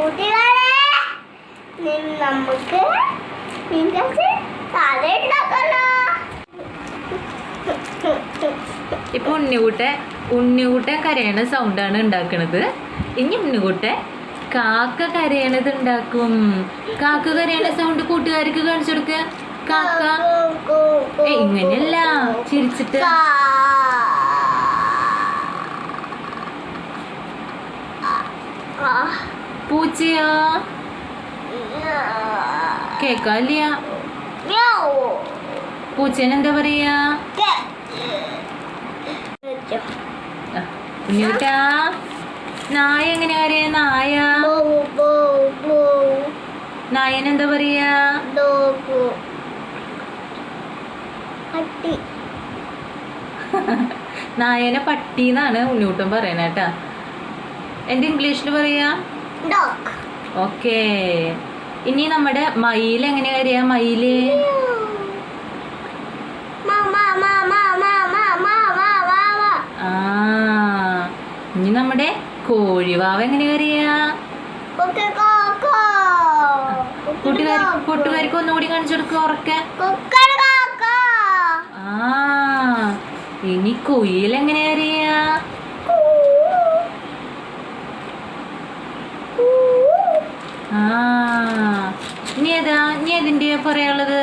കൂട്ടുകാരെ നമുക്ക് കഥ ഉണ്ടാക്കാലോ. ഇപ്പൊ ഉണ്ണിക്കുട്ടൻ കരയണ സൗണ്ടാണ് ഉണ്ടാക്കണത്. ഇനി ഉണ്ണിക്കുട്ടൻ കാക്ക കരയണത് ഉണ്ടാക്കും. കാക്ക കരയണ സൗണ്ട് കൂട്ടുകാർക്ക് കാണിച്ചു കൊടുക്ക. കാക്ക ഇങ്ങനെയല്ല, ചിരിച്ചിട്ട്. പൂച്ചയോ കേക്കാല്ല. പൂച്ചേനെന്താ പറയാ? ഉണ്ണിക്കുട്ടാ നായ എങ്ങനെ കരയാ? നായനെന്താ പറയാ? നായനെ പട്ടിന്നാണ് ഉണ്ണിക്കുട്ടൻ പറയണേട്ടാ. എന്റെ ഇംഗ്ലീഷിൽ പറയാ ഓക്കേ. ഇനി നമ്മുടെ മയിൽ എങ്ങനെ കരയാ? മയില് ഇനി നമ്മുടെ കോഴിവാവ എങ്ങനെ കരയാ? കൂട്ടുകാർക്ക് ഒന്നുകൂടി കാണിച്ചു കൊടുക്കുക ഉറക്കെ. ഇനി കുയിൽ എങ്ങനെ കരയാ? ഇനി ഏതിന്റെ പറയാനുള്ളത്?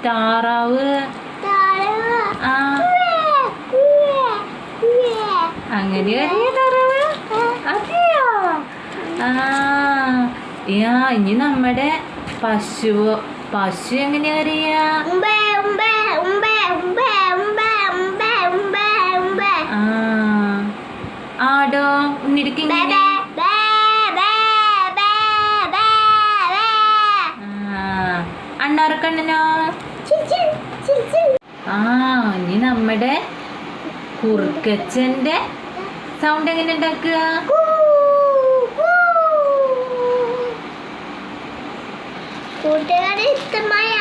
താറാവ്. അങ്ങനെ കരയാ താറാവ്? അതെയോ? ഇനി നമ്മുടെ പശു എങ്ങനെയാ കരയാ? ആടോ ഉണ്ണിടുക്ക് ഇങ്ങനെ. അണ്ണാറക്കണ്ണനോ? ഇനി നമ്മുടെ കുറുക്കച്ചന്റെ സൗണ്ട് എങ്ങനെ ഉണ്ടാക്കുക? കൂട്ടുകാരെ ഇഷ്ടമായ